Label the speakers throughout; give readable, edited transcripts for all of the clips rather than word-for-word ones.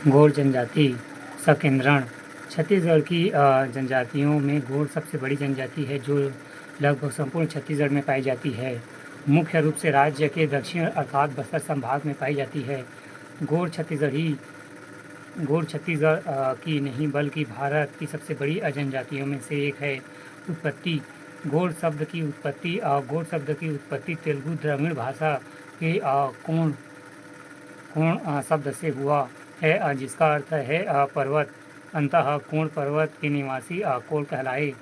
Speaker 1: गौड़ जनजाति सकेंद्रण छत्तीसगढ़ की जनजातियों में गौड़ सबसे बड़ी जनजाति है जो लगभग संपूर्ण छत्तीसगढ़ में पाई जाती है। मुख्य रूप से राज्य के दक्षिण अर्थात बस्तर संभाग में पाई जाती है। गौड़ छत्तीसगढ़ की नहीं बल्कि भारत की सबसे बड़ी जनजातियों में से एक है। उत्पत्ति गौड़ शब्द की उत्पत्ति तेलुगु द्रविड़ भाषा के कोण शब्द से हुआ है जिसका अर्थ है पर्वत। अंततः कोण पर्वत के निवासी कोण कहलाए।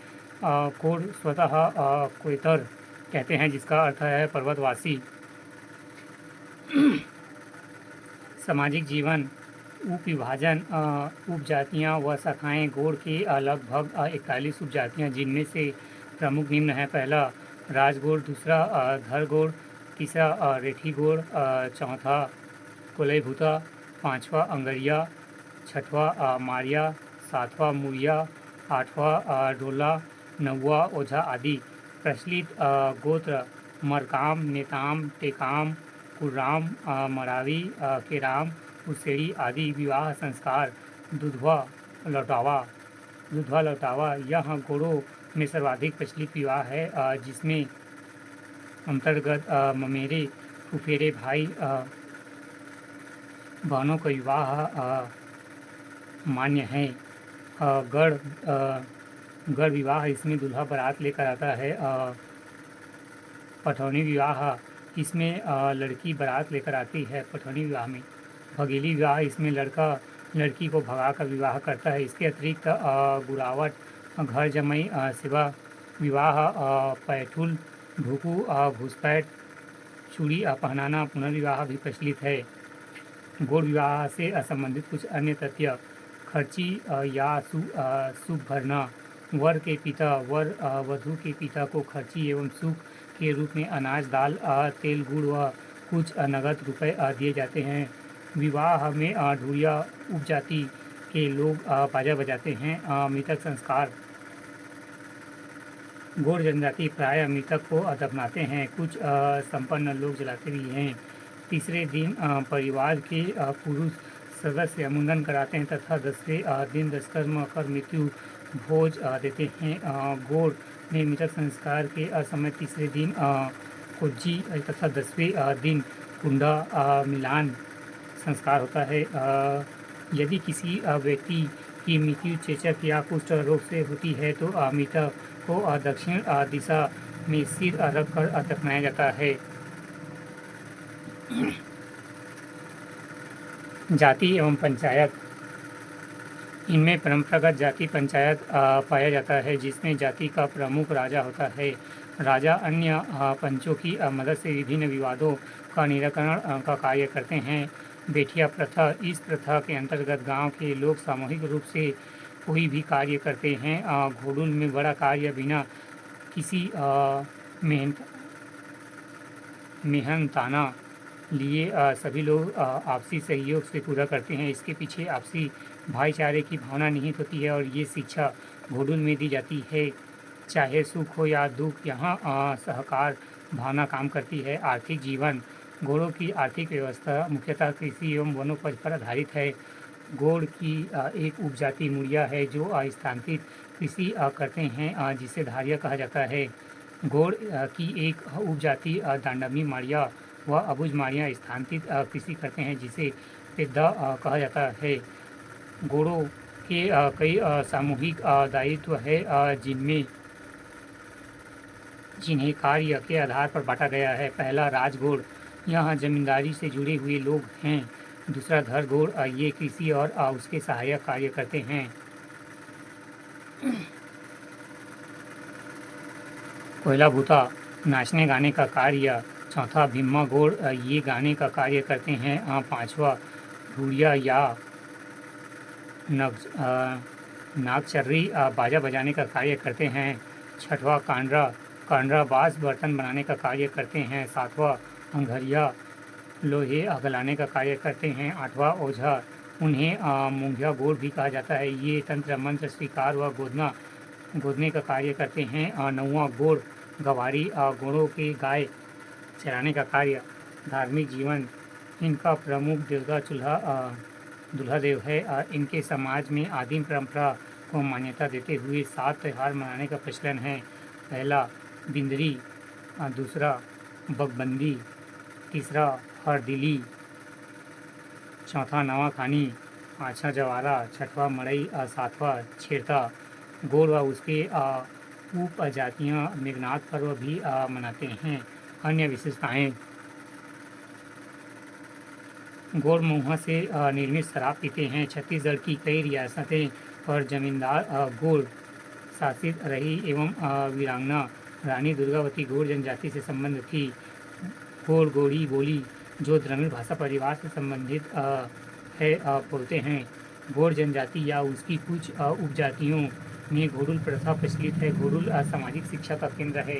Speaker 1: कोण स्वतः कोयतर कहते हैं जिसका अर्थ है पर्वतवासी। सामाजिक जीवन उपविभाजन उपजातियाँ व शाखाएँ गौड़ के लगभग 41 उपजातियाँ जिनमें से प्रमुख निम्न हैं। पहला राजगौड़, दूसरा धरगौड़, तीसरा रेठी गौड़, चौथा कोलैभूता, पाँचवा अंगरिया, छठवां मारिया, सातवां मुरिया, आठवां डोला, नौवां ओझा आदि। प्रचलित गोत्र मरकाम, नेताम, टेकाम, कुर्राम, मरावी, केराम, उसेड़ी आदि। विवाह संस्कार दुधवा लौटावा यह गौड़ों में सर्वाधिक प्रचलित विवाह है जिसमें अंतर्गत ममेरे, फुफेरे, भाई बहनों का विवाह मान्य है। गढ़ विवाह इसमें दूल्हा बारात लेकर आता है। पठौनी विवाह इसमें लड़की बारात लेकर आती है पठौनी विवाह में। भगेली विवाह इसमें लड़का लड़की को भगा कर विवाह करता है। इसके अतिरिक्त गुरावट, घर जमाई सेवा विवाह, पैठुल, भूकू, घुसपैठ, चूड़ी पहनाना, पुनर्विवाह भी प्रचलित है। गौड़ विवाह से संबंधित कुछ अन्य तथ्य खर्ची या सुख भरना। वर वधू के पिता को खर्ची एवं सुख के रूप में अनाज, दाल, तेल, गुड़ व कुछ नगद रुपए दिए जाते हैं। विवाह में ढूढ़िया उपजाति के लोग बाजा बजाते हैं। मृतक संस्कार गौड़ जनजाति प्रायः मृतक को दफनाते हैं। कुछ संपन्न लोग जलाते भी हैं। तीसरे दिन परिवार के पुरुष सदस्य मुंडन कराते हैं तथा 10वें दिन दशकर्म कर मृत्यु भोज देते हैं। गौड़ में मृतक संस्कार के समय तीसरे दिन कोज्जी तथा 10वें दिन कुंडा मिलान संस्कार होता है। यदि किसी व्यक्ति की मृत्यु चेचक या कुष्ठ रोग से होती है तो मृतक को दक्षिण दिशा में सिर रख कर दफनाया जाता है। जाति एवं पंचायत इनमें परंपरागत जाति पंचायत पाया जाता है जिसमें जाति का प्रमुख राजा होता है। राजा अन्य पंचों की मदद से विभिन्न विवादों का निराकरण का कार्य करते हैं। बेटिया प्रथा इस प्रथा के अंतर्गत गांव के लोग सामूहिक रूप से कोई भी कार्य करते हैं। घोड़ुल में बड़ा कार्य बिना किसी मेहनताना लिए सभी लोग आपसी सहयोग से पूरा करते हैं। इसके पीछे आपसी भाईचारे की भावना निहित होती है और ये शिक्षा घोड़ुल में दी जाती है। चाहे सुख हो या दुख यहाँ सहकार भावना काम करती है। आर्थिक जीवन गौड़ों की आर्थिक व्यवस्था मुख्यतः कृषि एवं वनोपज पर आधारित है। गौड़ की एक उपजाति मुड़िया है जो स्थानांतरित कृषि करते हैं जिसे धारिया कहा जाता है। गौड़ की एक उपजाति दांडमी माड़िया व अबुझ माड़िया स्थानांतरित कृषि करते हैं जिसे पेद्दा कहा जाता है। गौड़ों के कई सामूहिक दायित्व है जिन्हें कार्य के आधार पर बांटा गया है। पहला राजगौड़ यहाँ जमींदारी से जुड़े हुए लोग हैं। दूसरा धरगौड़ ये कृषि और उसके सहायक कार्य करते हैं। कोयला भूता नाचने गाने का कार्य। चौथा भीमा गौड़ ये गाने का कार्य करते हैं। पांचवा ढूढ़िया या नागचर्री बाजा बजाने का कार्य करते हैं। छठवां कांडरा बाँस बर्तन बनाने का कार्य करते हैं। सातवां अंगरिया लोहे गलाने का कार्य करते हैं। आठवां ओझा उन्हें मूंगिया गौड़ भी कहा जाता है। ये तंत्र मंत्र स्वीकार व गोदने का कार्य करते हैं। नौवां गौड़ गवारी गौड़ों के गाय चराने का कार्य। धार्मिक जीवन इनका प्रमुख देवता चूल्हा दुल्हादेव है। इनके समाज में आदिम परंपरा को मान्यता देते हुए 7 त्यौहार मनाने का प्रचलन है। पहला बिंदरी, दूसरा बकबंदी, तीसरा हरदिली, चौथा नवाखानी, पाँचवा जवारा, छठवां मड़ई, सातवां छेरता। गोंड व उसके उपजातियाँ मेघनाद पर्व भी मनाते हैं। अन्य विशेषताएँ: गोंड से निर्मित शराब पीते हैं। छत्तीसगढ़ की कई रियासतें और जमींदार गोंड शासित रही एवं वीरांगना रानी दुर्गावती गोंड जनजाति से संबंध थी। गोंड गोड़ी बोली जो द्रविड़ भाषा परिवार से संबंधित है बोलते हैं। गोंड जनजाति या उसकी कुछ उपजातियों में घोड़ुल प्रथा प्रचलित है। घोड़ुल सामाजिक शिक्षा का केंद्र है।